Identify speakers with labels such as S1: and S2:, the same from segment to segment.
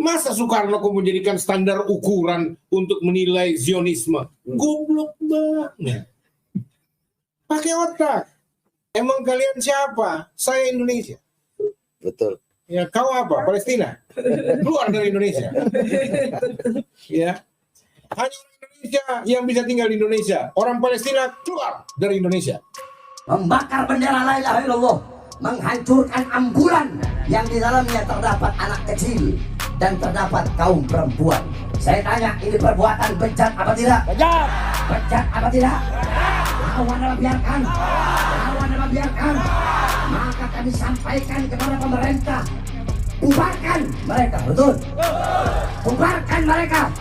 S1: Masa Soekarno kau menjadikan standar ukuran untuk menilai Zionisme? Goblok banget. Pakai otak. Emang kalian siapa? Saya Indonesia.
S2: Betul.
S1: Ya, kau apa? Palestina. Keluar dari Indonesia. Ya. Hanya orang Indonesia yang bisa tinggal di Indonesia. Orang Palestina keluar dari Indonesia.
S3: Membakar bendera la ilaha illallah, menghancurkan ambulan yang di dalamnya terdapat anak kecil dan terdapat kaum perempuan. Saya tanya, ini perbuatan bejat apa tidak? Bejat. Bejat apa tidak? Lawan apa biarkan? Lawan apa biarkan? Maka kami sampaikan kepada pemerintah, bubarkan mereka, betul? Bubarkan mereka.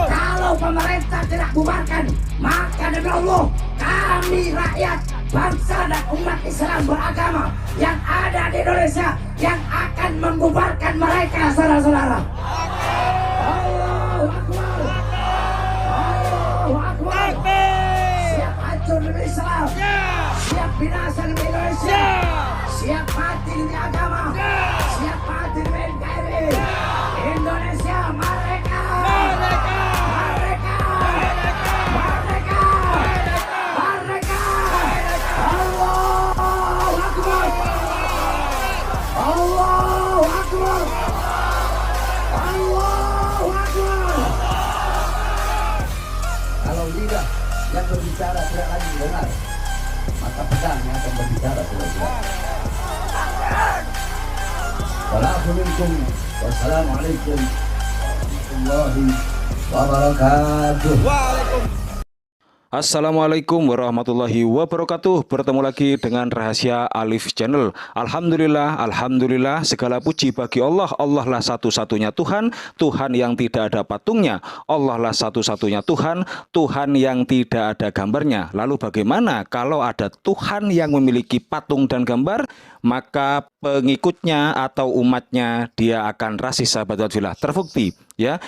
S3: Kalau pemerintah tidak bubarkan, maka demi Allah, kami rakyat, bangsa dan umat Islam beragama yang ada di Indonesia yang akan membubarkan mereka, saudara-saudara. Allahu Akbar. Allahu Akbar. Siap hancur demi Islam. Siap binasa demi Indonesia. Siap mati demi agama. Siap mati demi NKRI. Indonesia merdeka. Merdeka. Merdeka. Merdeka. Merdeka. Allahu Akbar. Allahu Akbar. Allahu Akbar. Kalau lidah yang berbicara tidak lagi dengar, maka pedang yang akan berbicara saudara. Wassalamualaikum warahmatullahi wabarakatuh.
S4: Assalamualaikum warahmatullahi wabarakatuh. Bertemu lagi dengan Rahasia Alif Channel. Alhamdulillah, alhamdulillah, segala puji bagi Allah. Allah lah satu-satunya Tuhan, Tuhan yang tidak ada patungnya. Allah lah satu-satunya Tuhan, Tuhan yang tidak ada gambarnya. Lalu bagaimana kalau ada Tuhan yang memiliki patung dan gambar? Maka pengikutnya atau umatnya dia akan rasis, sahabat fillah. Terbukti ya.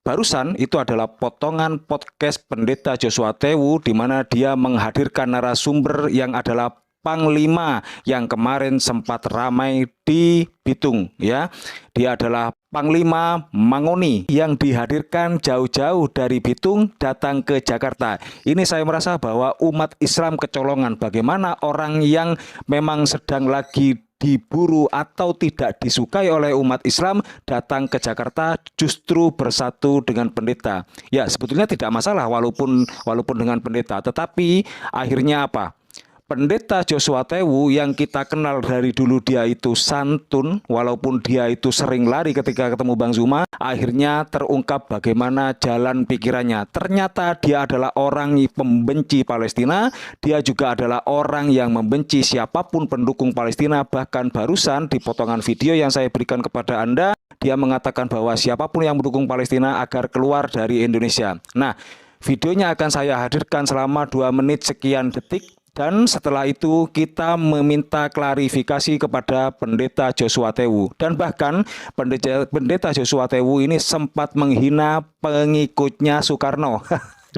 S4: Barusan itu adalah potongan podcast Pendeta Joshua Tewu di mana dia menghadirkan narasumber yang adalah Panglima yang kemarin sempat ramai di Bitung ya. Dia adalah Panglima Mangoni yang dihadirkan jauh-jauh dari Bitung datang ke Jakarta. Ini saya merasa bahwa umat Islam kecolongan. Bagaimana orang yang memang sedang lagi diburu atau tidak disukai oleh umat Islam datang ke Jakarta justru bersatu dengan pendeta. Ya, sebetulnya tidak masalah walaupun dengan pendeta, tetapi akhirnya apa? Pendeta Joshua Tewu yang kita kenal dari dulu dia itu santun, walaupun dia itu sering lari ketika ketemu Bang Zuma, akhirnya terungkap bagaimana jalan pikirannya. Ternyata dia adalah orang pembenci Palestina, dia juga adalah orang yang membenci siapapun pendukung Palestina. Bahkan barusan di potongan video yang saya berikan kepada Anda, dia mengatakan bahwa siapapun yang mendukung Palestina agar keluar dari Indonesia. Nah, videonya akan saya hadirkan selama 2 menit sekian detik. Dan setelah itu kita meminta klarifikasi kepada Pendeta Joshua Tewu. Dan bahkan Pendeta Joshua Tewu ini sempat menghina pengikutnya Soekarno.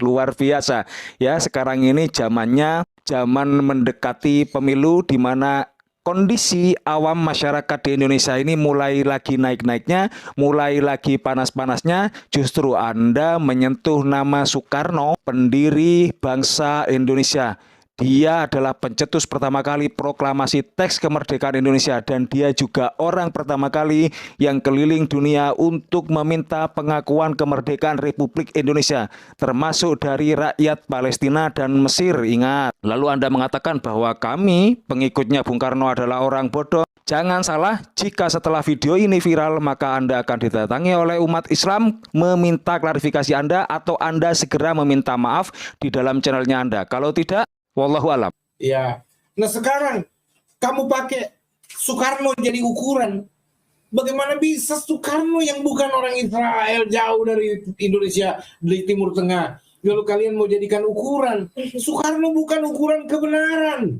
S4: Luar biasa ya, sekarang ini zaman mendekati pemilu di mana kondisi awam masyarakat di Indonesia ini mulai lagi naik-naiknya, mulai lagi panas-panasnya. Justru Anda menyentuh nama Soekarno, pendiri bangsa Indonesia. Dia adalah pencetus pertama kali proklamasi teks kemerdekaan Indonesia dan dia juga orang pertama kali yang keliling dunia untuk meminta pengakuan kemerdekaan Republik Indonesia, termasuk dari rakyat Palestina dan Mesir. Ingat, lalu Anda mengatakan bahwa kami pengikutnya Bung Karno adalah orang bodoh. Jangan salah, jika setelah video ini viral maka Anda akan didatangi oleh umat Islam meminta klarifikasi Anda atau Anda segera meminta maaf di dalam channelnya Anda. Kalau tidak, wallahu alam.
S1: Ya, nah sekarang kamu pakai Soekarno jadi ukuran. Bagaimana bisa Soekarno yang bukan orang Israel jauh dari Indonesia, dari Timur Tengah, lalu kalian mau jadikan ukuran? Soekarno bukan ukuran kebenaran.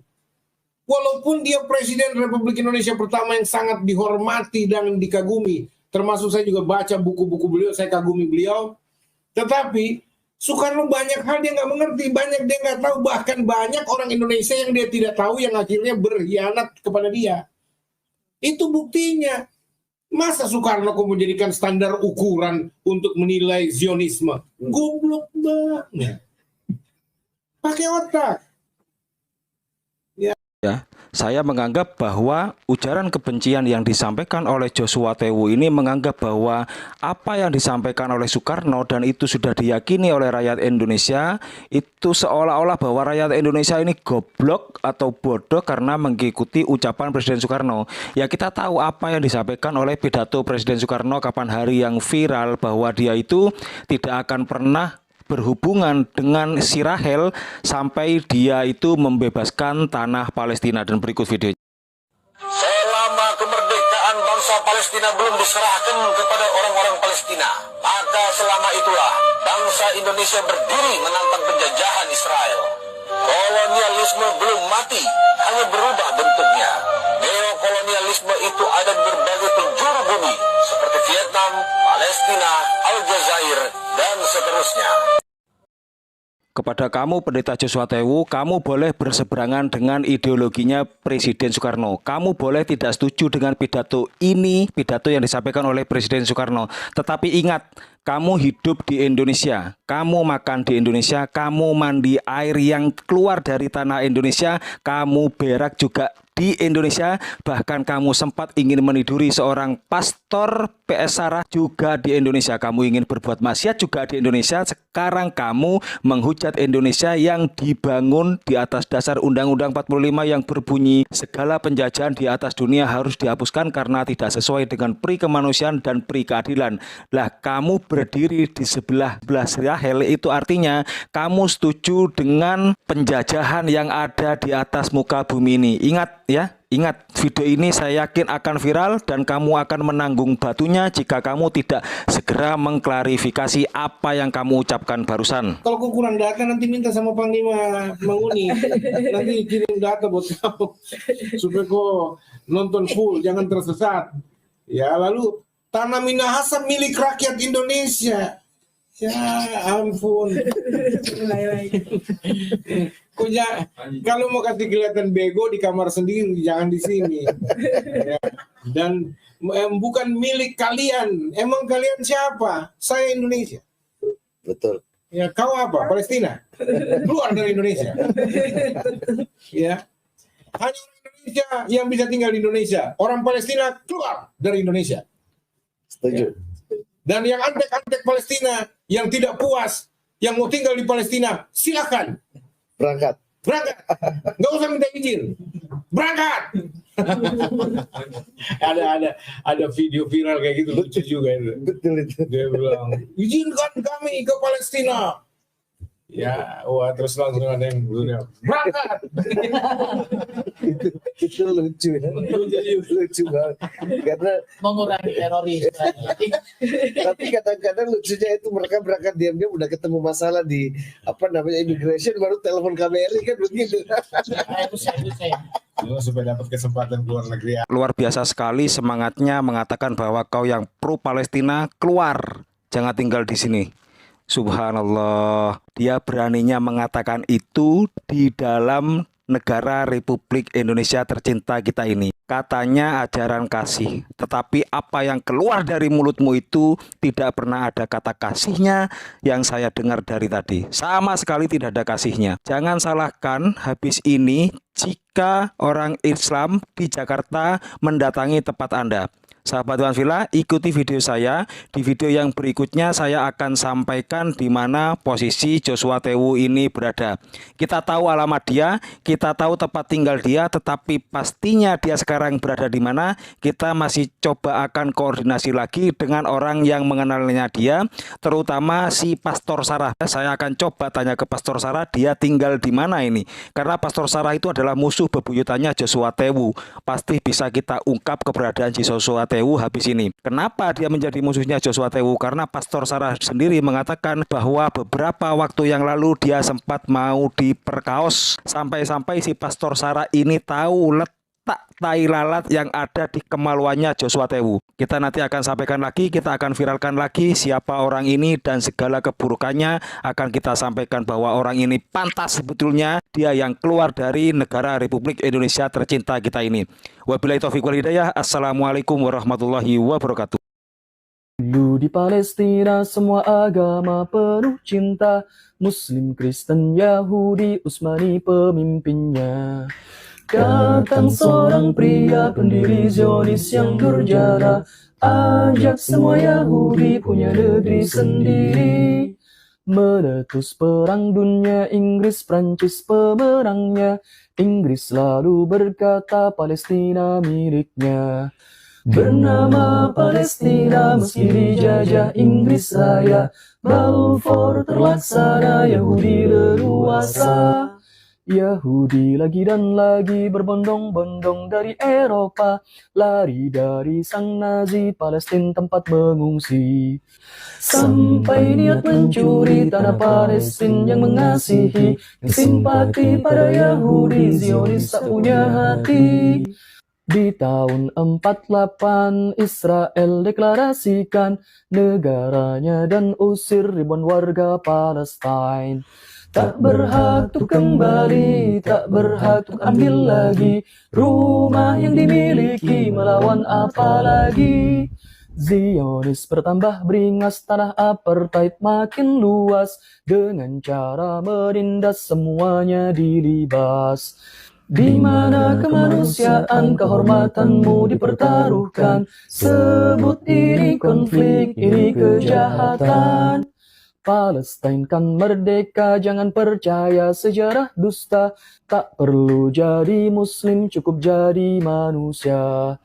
S1: Walaupun dia Presiden Republik Indonesia pertama yang sangat dihormati dan dikagumi, termasuk saya juga baca buku-buku beliau, saya kagumi beliau. Tetapi Soekarno banyak hal dia nggak mengerti, banyak dia nggak tahu, bahkan banyak orang Indonesia yang dia tidak tahu yang akhirnya berkhianat kepada dia. Itu buktinya. Masa Soekarno kau menjadikan standar ukuran untuk menilai Zionisme? Goblok banget. Pakai otak.
S4: Ya, saya menganggap bahwa ujaran kebencian yang disampaikan oleh Joshua Tewu ini menganggap bahwa apa yang disampaikan oleh Soekarno dan itu sudah diyakini oleh rakyat Indonesia, itu seolah-olah bahwa rakyat Indonesia ini goblok atau bodoh karena mengikuti ucapan Presiden Soekarno. Ya, kita tahu apa yang disampaikan oleh pidato Presiden Soekarno kapan hari yang viral, bahwa dia itu tidak akan pernah berhubungan dengan si Rahel sampai dia itu membebaskan tanah Palestina. Dan berikut video.
S2: Selama kemerdekaan bangsa Palestina belum diserahkan kepada orang-orang Palestina, maka selama itulah bangsa Indonesia berdiri menantang penjajahan Israel. Kolonialisme belum mati, hanya berubah bentuknya. Neokolonialisme itu ada di berbagai penjuru bumi, seperti Vietnam, Palestina, Aljazair, dan seterusnya.
S4: Kepada kamu Pendeta Joshua Tewu, kamu boleh berseberangan dengan ideologinya Presiden Soekarno. Kamu boleh tidak setuju dengan pidato ini, pidato yang disampaikan oleh Presiden Soekarno. Tetapi ingat, kamu hidup di Indonesia, kamu makan di Indonesia, kamu mandi air yang keluar dari tanah Indonesia, kamu berak juga di Indonesia, bahkan kamu sempat ingin meniduri seorang pastor PS Sarah juga di Indonesia. Kamu ingin berbuat maksiat juga di Indonesia. Sekarang kamu menghujat Indonesia yang dibangun di atas dasar Undang-Undang 45 yang berbunyi segala penjajahan di atas dunia harus dihapuskan karena tidak sesuai dengan pri kemanusiaan dan pri keadilan. Lah, kamu berdiri di sebelah Rahel, itu artinya kamu setuju dengan penjajahan yang ada di atas muka bumi ini. Ingat ya, ingat, video ini saya yakin akan viral dan kamu akan menanggung batunya jika kamu tidak segera mengklarifikasi apa yang kamu ucapkan barusan.
S1: Kalau kau kurang data nanti minta sama Panglima Manguni, nanti kirim data buat kamu supaya kau nonton full, jangan tersesat. Ya, lalu tanah Minahasa milik rakyat Indonesia. Ya ampun. Kalau mau kasih kelihatan bego di kamar sendiri, jangan di sini. Ya. Dan bukan milik kalian. Emang kalian siapa? Saya Indonesia.
S5: Betul.
S1: Ya, kau apa? Palestina. Keluar dari Indonesia. Ya. Hanya orang Indonesia yang bisa tinggal di Indonesia. Orang Palestina keluar dari Indonesia.
S5: Setuju.
S1: Dan yang antek-antek Palestina yang tidak puas, yang mau tinggal di Palestina, silakan
S5: Berangkat.
S1: nggak usah minta izin, berangkat. ada video viral kayak gitu, lucu juga itu.
S5: Betul itu.
S1: Dia bilang, izinkan kami ke Palestina. Ya, wah, terus langsung ada yang bilang, berangkat.
S5: Itu lucu ya. Lucu banget. Karena
S6: mengurangi teroris.
S5: tapi kadang-kadang lucunya itu mereka berangkat diam-diam udah ketemu masalah di immigration, baru telepon KBRI kan begitu.
S6: Itu saya.
S1: Supaya dapat kesempatan keluar negeri.
S4: Luar biasa sekali semangatnya mengatakan bahwa kau yang pro Palestina keluar, jangan tinggal di sini. Subhanallah, dia beraninya mengatakan itu di dalam negara Republik Indonesia tercinta kita ini. Katanya ajaran kasih, tetapi apa yang keluar dari mulutmu itu tidak pernah ada kata kasihnya yang saya dengar dari tadi. Sama sekali tidak ada kasihnya. Jangan salahkan habis ini jika orang Islam di Jakarta mendatangi tempat Anda. Sahabat Tuhan Villa, ikuti video saya. Di video yang berikutnya saya akan sampaikan di mana posisi Joshua Tewu ini berada. Kita tahu alamat dia, kita tahu tempat tinggal dia, tetapi pastinya dia sekarang berada di mana. Kita masih coba akan koordinasi lagi dengan orang yang mengenalnya dia, terutama si Pastor Sarah. Saya akan coba tanya ke Pastor Sarah, dia tinggal di mana ini. Karena Pastor Sarah itu adalah musuh bebuyutannya Joshua Tewu. Pasti bisa kita ungkap keberadaan Joshua Tewu habis ini. Kenapa dia menjadi musuhnya Joshua Tewu? Karena Pastor Sarah sendiri mengatakan bahwa beberapa waktu yang lalu dia sempat mau diperkaos. Sampai-sampai si Pastor Sarah ini tahu otak tai lalat yang ada di kemaluannya Joshua Tewu. Kita nanti akan sampaikan lagi, kita akan viralkan lagi siapa orang ini dan segala keburukannya akan kita sampaikan bahwa orang ini pantas sebetulnya dia yang keluar dari negara Republik Indonesia tercinta kita ini. Wabillahi taufiq wal hidayah. Assalamualaikum warahmatullahi wabarakatuh.
S7: Dulu di Palestina semua agama penuh cinta, Muslim, Kristen, Yahudi, Utsmani pemimpinnya. Datang seorang pria pendiri Zionis yang durjana, ajak semua Yahudi punya negeri sendiri. Meletus perang dunia, Inggris, Prancis pemenangnya. Inggris lalu berkata Palestina miliknya. Bernama Palestina meski dijajah Inggris Raya, Balfour terlaksana, Yahudi leluasa. Yahudi lagi dan lagi berbondong-bondong dari Eropa, lari dari sang Nazi, Palestina tempat mengungsi. Sampai niat mencuri tanah Palestina yang mengasihi, yang simpati pada Yahudi, Zionis tak punya hati. Di tahun 48 Israel deklarasikan negaranya dan usir ribuan warga Palestina. Tak berhak untuk kembali, tak berhak untuk ambil lagi rumah yang dimiliki, melawan apa lagi. Zionis bertambah beringas, tanah apartheid makin luas, dengan cara menindas semuanya dilibas. Di mana kemanusiaan, kehormatanmu dipertaruhkan, sebut ini konflik, ini kejahatan. Palestina kan merdeka, jangan percaya sejarah dusta, tak perlu jadi muslim, cukup jadi manusia.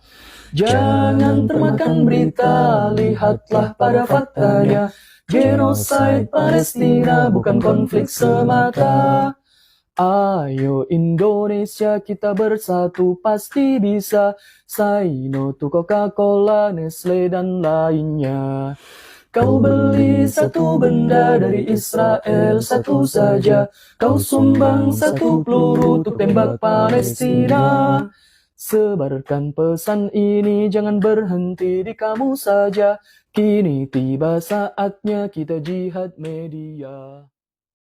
S7: Jangan termakan berita, lihatlah pada faktanya, genosid Palestina bukan konflik semata. Ayo Indonesia kita bersatu pasti bisa, say no to Coca-Cola, Nestle dan lainnya. Kau beli satu benda dari Israel satu saja, kau sumbang satu peluru untuk tembak Palestina. Sebarkan pesan ini, jangan berhenti di kamu saja, kini tiba saatnya kita jihad media.